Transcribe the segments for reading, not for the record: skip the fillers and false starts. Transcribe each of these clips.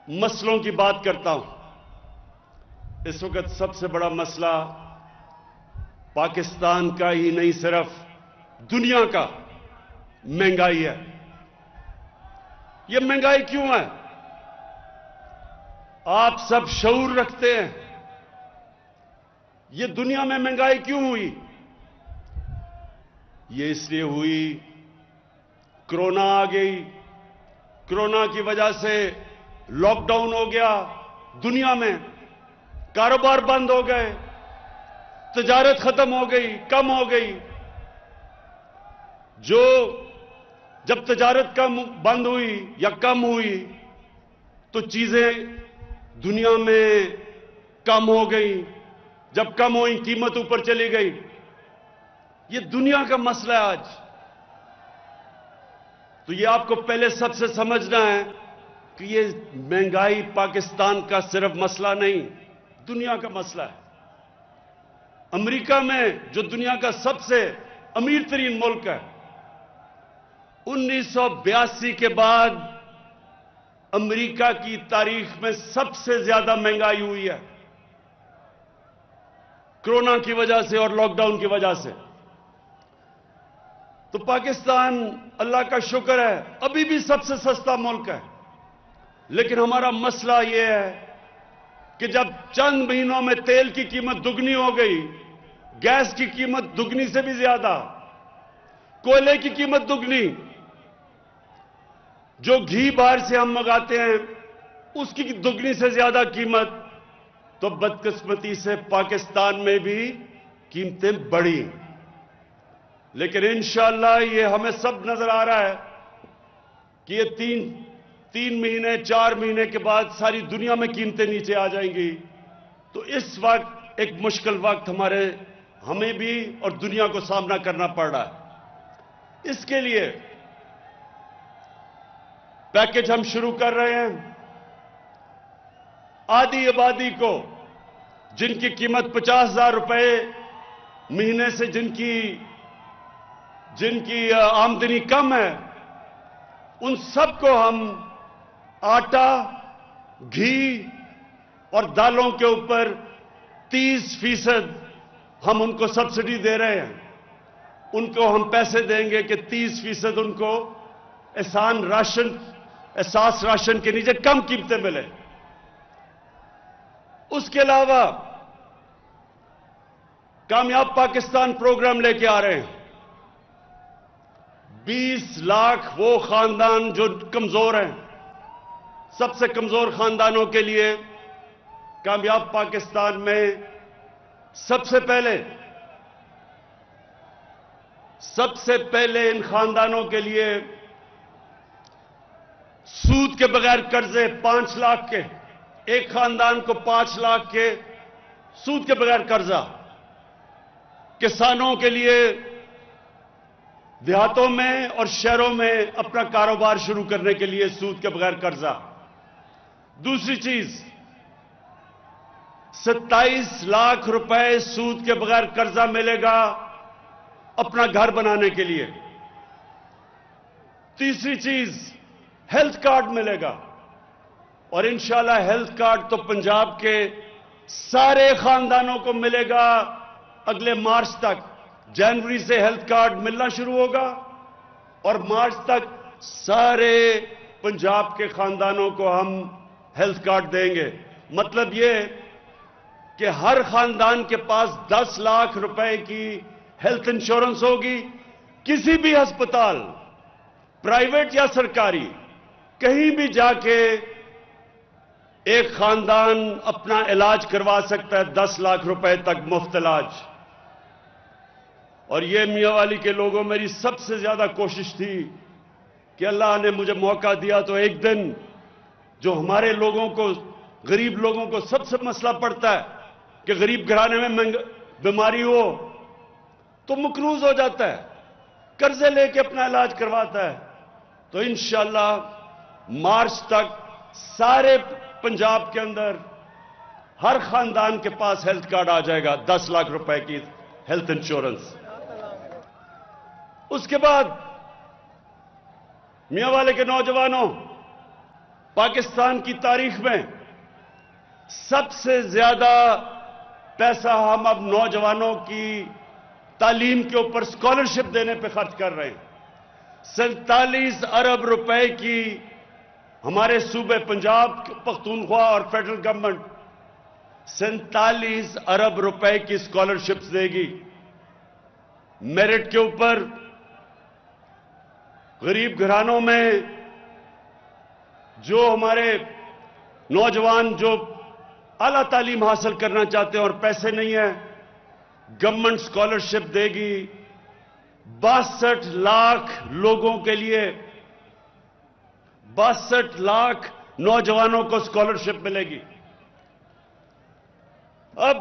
مسئلوں کی بات کرتا ہوں، اس وقت سب سے بڑا مسئلہ پاکستان کا ہی نہیں صرف دنیا کا مہنگائی ہے۔ یہ مہنگائی کیوں ہے؟ آپ سب شعور رکھتے ہیں، یہ دنیا میں مہنگائی کیوں ہوئی؟ یہ اس لیے ہوئی، کرونا آ گئی، کرونا کی وجہ سے لاک ڈاؤن ہو گیا دنیا میں، کاروبار بند ہو گئے، تجارت ختم ہو گئی، کم ہو گئی۔ جب تجارت بند ہوئی یا کم ہوئی تو چیزیں دنیا میں کم ہو گئی، جب کم ہوئی قیمت اوپر چلی گئی۔ یہ دنیا کا مسئلہ ہے آج۔ تو یہ آپ کو پہلے سب سے سمجھنا ہے کہ یہ مہنگائی پاکستان کا صرف مسئلہ نہیں، دنیا کا مسئلہ ہے۔ امریکہ میں جو دنیا کا سب سے امیر ترین ملک ہے، 1982 کے بعد امریکہ کی تاریخ میں سب سے زیادہ مہنگائی ہوئی ہے، کرونا کی وجہ سے اور لاک ڈاؤن کی وجہ سے۔ تو پاکستان اللہ کا شکر ہے ابھی بھی سب سے سستا ملک ہے، لیکن ہمارا مسئلہ یہ ہے کہ جب چند مہینوں میں تیل کی قیمت دگنی ہو گئی، گیس کی قیمت دگنی سے بھی زیادہ، کوئلے کی قیمت دگنی، جو گھی باہر سے ہم منگاتے ہیں اس کی دگنی سے زیادہ قیمت، تو بدقسمتی سے پاکستان میں بھی قیمتیں بڑھی۔ لیکن انشاءاللہ یہ ہمیں سب نظر آ رہا ہے کہ یہ تین مہینے 4 مہینے کے بعد ساری دنیا میں قیمتیں نیچے آ جائیں گی۔ تو اس وقت ایک مشکل وقت ہمیں بھی اور دنیا کو سامنا کرنا پڑ رہا ہے۔ اس کے لیے پیکج ہم شروع کر رہے ہیں۔ آدھی آبادی کو جن کی قیمت 50,000 روپے مہینے سے جن کی آمدنی کم ہے، ان سب کو ہم آٹا، گھی اور دالوں کے اوپر 30% ہم ان کو سبسڈی دے رہے ہیں۔ ان کو ہم پیسے دیں گے کہ 30% ان کو احساس راشن کے نیچے کم قیمتیں ملے۔ اس کے علاوہ کامیاب پاکستان پروگرام لے کے آ رہے ہیں۔ 20 لاکھ وہ خاندان جو کمزور ہیں، سب سے کمزور خاندانوں کے لیے کامیاب پاکستان میں سب سے پہلے ان خاندانوں کے لیے سود کے بغیر قرضے 5 لاکھ کے، ایک خاندان کو 5 لاکھ کے سود کے بغیر قرضہ۔ کسانوں کے لیے دیہاتوں میں اور شہروں میں اپنا کاروبار شروع کرنے کے لیے سود کے بغیر قرضہ۔ دوسری چیز، 27 لاکھ روپے سود کے بغیر قرضہ ملے گا اپنا گھر بنانے کے لیے۔ تیسری چیز، ہیلتھ کارڈ ملے گا، اور انشاءاللہ ہیلتھ کارڈ تو پنجاب کے سارے خاندانوں کو ملے گا اگلے مارچ تک۔ جنوری سے ہیلتھ کارڈ ملنا شروع ہوگا اور مارچ تک سارے پنجاب کے خاندانوں کو ہم ہیلتھ کارڈ دیں گے۔ مطلب یہ کہ ہر خاندان کے پاس 10 لاکھ روپے کی ہیلتھ انشورنس ہوگی۔ کسی بھی ہسپتال، پرائیویٹ یا سرکاری، کہیں بھی جا کے ایک خاندان اپنا علاج کروا سکتا ہے، 10 لاکھ روپے تک مفت علاج۔ اور یہ میاں والی کے لوگوں میری سب سے زیادہ کوشش تھی کہ اللہ نے مجھے موقع دیا تو ایک دن جو ہمارے لوگوں کو، غریب لوگوں کو سب سے مسئلہ پڑتا ہے کہ غریب گھرانے میں بیماری ہو تو مقروض ہو جاتا ہے، قرضے لے کے اپنا علاج کرواتا ہے۔ تو انشاءاللہ مارچ تک سارے پنجاب کے اندر ہر خاندان کے پاس ہیلتھ کارڈ آ جائے گا، 10 لاکھ روپے کی ہیلتھ انشورنس۔ اس کے بعد میاں والے کے نوجوانوں، پاکستان کی تاریخ میں سب سے زیادہ پیسہ ہم اب نوجوانوں کی تعلیم کے اوپر اسکالرشپ دینے پہ خرچ کر رہے ہیں۔ 47 ارب روپے کی ہمارے صوبے پنجاب پختونخوا اور فیڈرل گورنمنٹ 47 ارب روپے کی اسکالرشپس دے گی میرٹ کے اوپر۔ غریب گھرانوں میں جو ہمارے نوجوان جو اعلیٰ تعلیم حاصل کرنا چاہتے ہیں اور پیسے نہیں ہیں، گورنمنٹ اسکالرشپ دے گی 62 لاکھ لوگوں کے لیے، 62 لاکھ نوجوانوں کو اسکالرشپ ملے گی۔ اب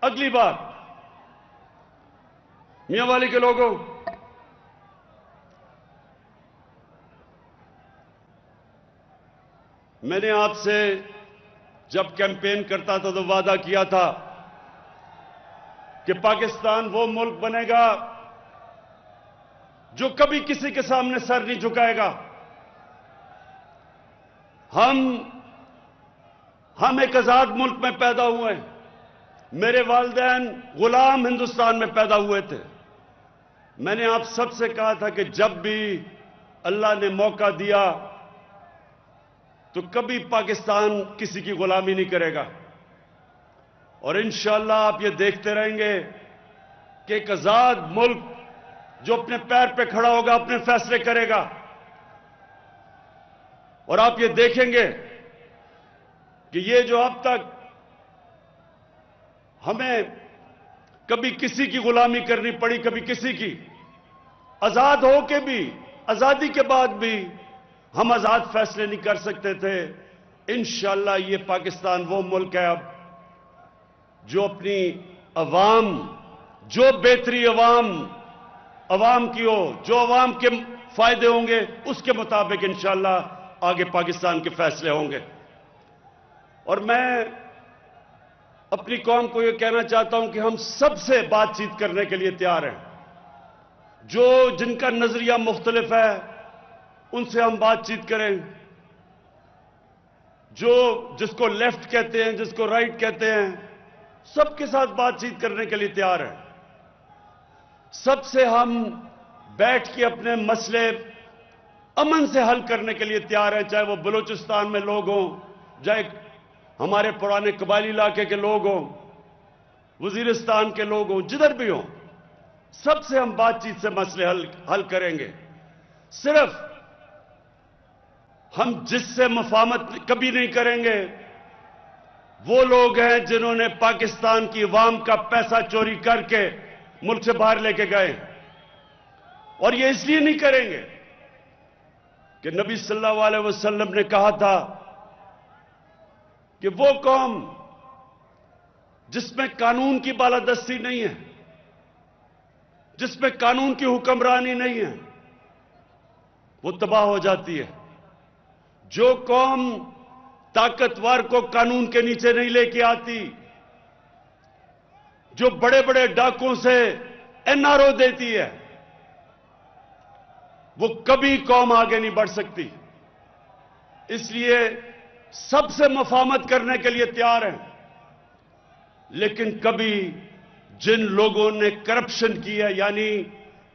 اگلی بات، میاں والی کے لوگوں، میں نے آپ سے جب کیمپین کرتا تھا تو وعدہ کیا تھا کہ پاکستان وہ ملک بنے گا جو کبھی کسی کے سامنے سر نہیں جھکائے گا۔ ہم ایک آزاد ملک میں پیدا ہوئے ہیں۔ میرے والدین غلام ہندوستان میں پیدا ہوئے تھے۔ میں نے آپ سب سے کہا تھا کہ جب بھی اللہ نے موقع دیا تو کبھی پاکستان کسی کی غلامی نہیں کرے گا، اور انشاءاللہ آپ یہ دیکھتے رہیں گے کہ ایک آزاد ملک جو اپنے پیر پہ کھڑا ہوگا اپنے فیصلے کرے گا، اور آپ یہ دیکھیں گے کہ یہ جو اب تک ہمیں کبھی کسی کی غلامی کرنی پڑی، کبھی کسی کی، آزاد ہو کے بھی، آزادی کے بعد بھی ہم آزاد فیصلے نہیں کر سکتے تھے۔ انشاءاللہ یہ پاکستان وہ ملک ہے اب جو اپنی عوام، جو بہتری عوام کی ہو، جو عوام کے فائدے ہوں گے اس کے مطابق انشاءاللہ آگے پاکستان کے فیصلے ہوں گے۔ اور میں اپنی قوم کو یہ کہنا چاہتا ہوں کہ ہم سب سے بات چیت کرنے کے لیے تیار ہیں۔ جن کا نظریہ مختلف ہے ان سے ہم بات چیت کریں، جس کو لیفٹ کہتے ہیں، جس کو رائٹ کہتے ہیں، سب کے ساتھ بات چیت کرنے کے لیے تیار ہیں۔ سب سے ہم بیٹھ کے اپنے مسئلے امن سے حل کرنے کے لیے تیار ہیں، چاہے وہ بلوچستان میں لوگ ہوں، چاہے ہمارے پرانے قبائلی علاقے کے لوگ ہوں، وزیرستان کے لوگ ہوں، جدھر بھی ہوں، سب سے ہم بات چیت سے مسئلے حل کریں گے۔ صرف ہم جس سے مفاہمت کبھی نہیں کریں گے وہ لوگ ہیں جنہوں نے پاکستان کی عوام کا پیسہ چوری کر کے ملک سے باہر لے کے گئے، اور یہ اس لیے نہیں کریں گے کہ نبی صلی اللہ علیہ وسلم نے کہا تھا کہ وہ قوم جس میں قانون کی بالادستی نہیں ہے، جس میں قانون کی حکمرانی نہیں ہے، وہ تباہ ہو جاتی ہے۔ جو قوم طاقتور کو قانون کے نیچے نہیں لے کے آتی، جو بڑے بڑے ڈاکوں سے NRO دیتی ہے، وہ کبھی قوم آگے نہیں بڑھ سکتی۔ اس لیے سب سے مفاہمت کرنے کے لیے تیار ہیں، لیکن کبھی جن لوگوں نے کرپشن کی ہے، یعنی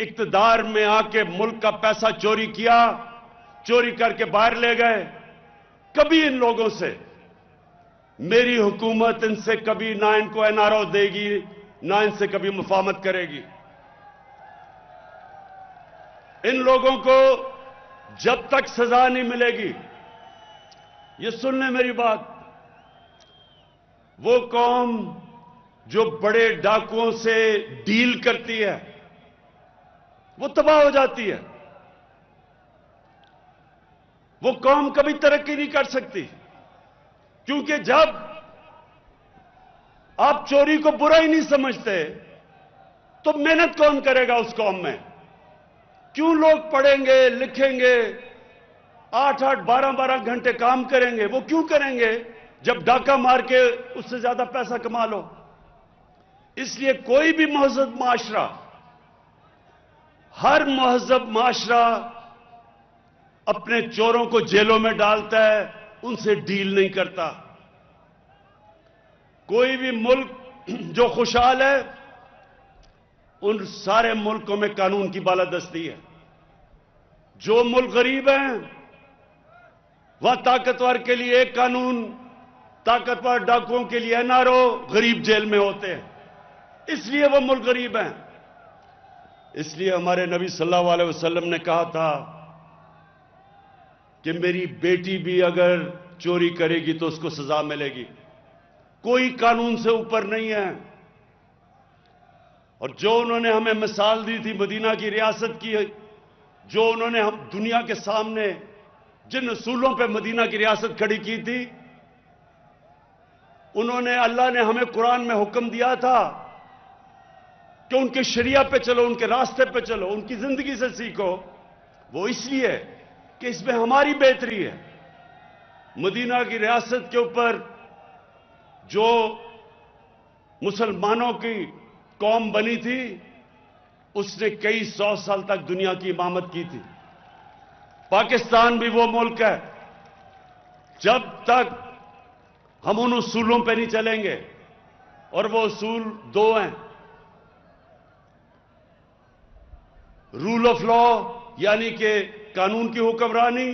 اقتدار میں آ کے ملک کا پیسہ چوری کیا، چوری کر کے باہر لے گئے، کبھی ان لوگوں سے میری حکومت ان سے کبھی نہ ان کو NRO دے گی، نہ ان سے کبھی مفاہمت کرے گی۔ ان لوگوں کو جب تک سزا نہیں ملے گی، یہ سن لیں میری بات، وہ قوم جو بڑے ڈاکوؤں سے ڈیل کرتی ہے وہ تباہ ہو جاتی ہے۔ وہ قوم کبھی ترقی نہیں کر سکتی، کیونکہ جب آپ چوری کو برا ہی نہیں سمجھتے تو محنت کون کرے گا اس قوم میں؟ کیوں لوگ پڑھیں گے، لکھیں گے، 8-8 12-12 گھنٹے کام کریں گے؟ وہ کیوں کریں گے جب ڈاکہ مار کے اس سے زیادہ پیسہ کما لو؟ اس لیے کوئی بھی مہذب معاشرہ، ہر مہذب معاشرہ اپنے چوروں کو جیلوں میں ڈالتا ہے، ان سے ڈیل نہیں کرتا۔ کوئی بھی ملک جو خوشحال ہے، ان سارے ملکوں میں قانون کی بالادستی ہے۔ جو ملک غریب ہیں، وہاں طاقتور کے لیے ایک قانون، طاقتور ڈاکوؤں کے لیے NRO، غریب جیل میں ہوتے ہیں، اس لیے وہ ملک غریب ہیں۔ اس لیے ہمارے نبی صلی اللہ علیہ وسلم نے کہا تھا کہ میری بیٹی بھی اگر چوری کرے گی تو اس کو سزا ملے گی، کوئی قانون سے اوپر نہیں ہے۔ اور جو انہوں نے ہمیں مثال دی تھی مدینہ کی ریاست کی، جو انہوں نے ہم دنیا کے سامنے جن اصولوں پہ مدینہ کی ریاست کھڑی کی تھی، انہوں نے، اللہ نے ہمیں قرآن میں حکم دیا تھا کہ ان کے شریعہ پہ چلو، ان کے راستے پہ چلو، ان کی زندگی سے سیکھو۔ وہ اس لیے کہ اس میں ہماری بہتری ہے۔ مدینہ کی ریاست کے اوپر جو مسلمانوں کی قوم بنی تھی، اس نے کئی 100 سال تک دنیا کی امامت کی تھی۔ پاکستان بھی وہ ملک ہے، جب تک ہم ان اصولوں پہ نہیں چلیں گے، اور وہ اصول دو ہیں: رول آف لا یعنی کہ قانون کی حکمرانی،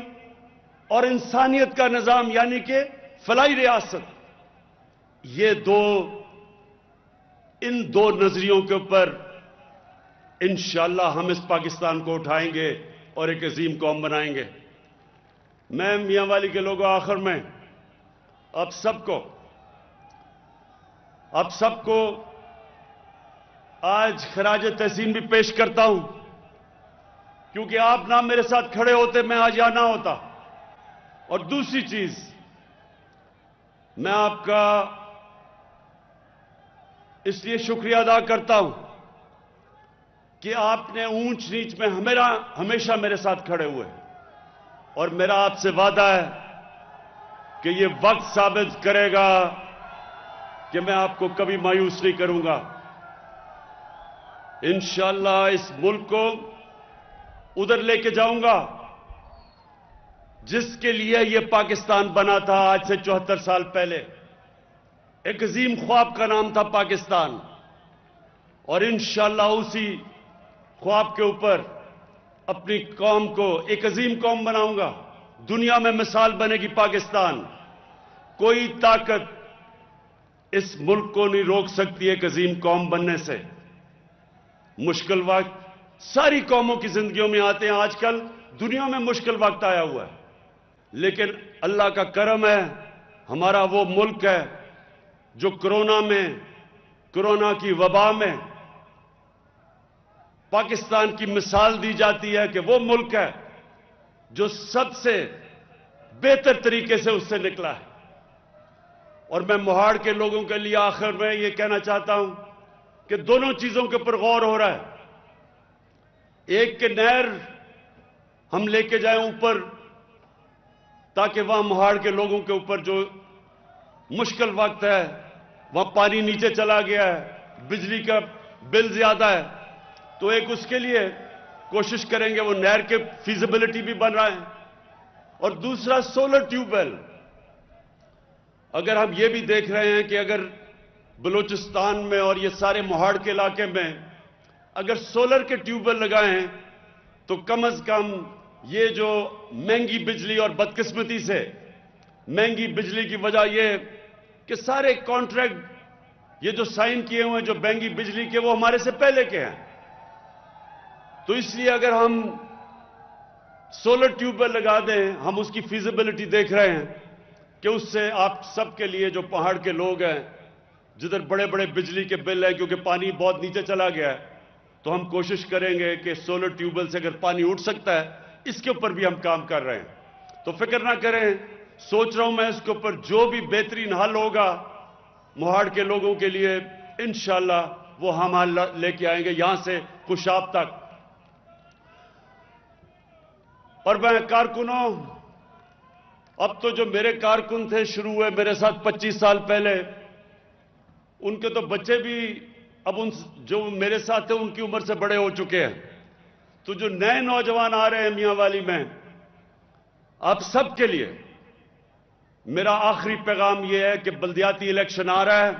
اور انسانیت کا نظام یعنی کہ فلاحی ریاست۔ ان دو نظریوں کے اوپر انشاءاللہ ہم اس پاکستان کو اٹھائیں گے اور ایک عظیم قوم بنائیں گے۔ میں میاں والی کے لوگوں، آخر میں آپ سب کو آج خراج تحسین بھی پیش کرتا ہوں، کیونکہ آپ نہ میرے ساتھ کھڑے ہوتے میں آج یہاں نہ ہوتا۔ اور دوسری چیز، میں آپ کا اس لیے شکریہ ادا کرتا ہوں کہ آپ نے اونچ نیچ میں ہمیشہ میرے ساتھ کھڑے ہوئے، اور میرا آپ سے وعدہ ہے کہ یہ وقت ثابت کرے گا کہ میں آپ کو کبھی مایوس نہیں کروں گا۔ انشاءاللہ اس ملک کو ادھر لے کے جاؤں گا جس کے لیے یہ پاکستان بنا تھا آج سے 74 سال پہلے۔ ایک عظیم خواب کا نام تھا پاکستان، اور انشاءاللہ اسی خواب کے اوپر اپنی قوم کو ایک عظیم قوم بناؤں گا۔ دنیا میں مثال بنے گی پاکستان۔ کوئی طاقت اس ملک کو نہیں روک سکتی ایک عظیم قوم بننے سے۔ مشکل وقت ساری قوموں کی زندگیوں میں آتے ہیں، آج کل دنیا میں مشکل وقت آیا ہوا ہے، لیکن اللہ کا کرم ہے، ہمارا وہ ملک ہے جو کرونا کی وبا میں پاکستان کی مثال دی جاتی ہے کہ وہ ملک ہے جو سب سے بہتر طریقے سے اس سے نکلا ہے۔ اور میں مہاڑ کے لوگوں کے لیے آخر میں یہ کہنا چاہتا ہوں کہ دونوں چیزوں کے اوپر غور ہو رہا ہے۔ ایک کہ نہر ہم لے کے جائیں اوپر، تاکہ وہاں مہاڑ کے لوگوں کے اوپر جو مشکل وقت ہے، وہاں پانی نیچے چلا گیا ہے، بجلی کا بل زیادہ ہے، تو ایک اس کے لیے کوشش کریں گے، وہ نہر کے فیزیبلٹی بھی بن رہا ہے۔ اور دوسرا سولر ٹیوب ویل۔ اگر ہم یہ بھی دیکھ رہے ہیں کہ اگر بلوچستان میں اور یہ سارے مہاڑ کے علاقے میں اگر سولر کے ٹیوب ویل لگائیں تو کم از کم یہ جو مہنگی بجلی، اور بدقسمتی سے مہنگی بجلی کی وجہ یہ کہ سارے کانٹریکٹ یہ جو سائن کیے ہوئے ہیں جو مہنگی بجلی کے، وہ ہمارے سے پہلے کے ہیں۔ تو اس لیے اگر ہم سولر ٹیوب ویل لگا دیں، ہم اس کی فیزیبلٹی دیکھ رہے ہیں کہ اس سے آپ سب کے لیے جو پہاڑ کے لوگ ہیں، جدھر بڑے بڑے بجلی کے بل ہیں، کیونکہ پانی بہت نیچے چلا گیا ہے، تو ہم کوشش کریں گے کہ سولر ٹیوب ویل سے اگر پانی اٹھ سکتا ہے، اس کے اوپر بھی ہم کام کر رہے ہیں۔ تو فکر نہ کریں، سوچ رہا ہوں میں اس کے اوپر جو بھی بہترین حل ہوگا مہاڑ کے لوگوں کے لیے، انشاءاللہ وہ ہم حل لے کے آئیں گے یہاں سے خوشاب تک۔ اور میں کارکنوں، اب تو جو میرے کارکن تھے شروع ہوئے میرے ساتھ 25 سال پہلے، ان کے تو بچے بھی اب جو میرے ساتھ تھے ان کی عمر سے بڑے ہو چکے ہیں۔ تو جو نئے نوجوان آ رہے ہیں میاں والی میں، آپ سب کے لیے میرا آخری پیغام یہ ہے کہ بلدیاتی الیکشن آ رہا ہے.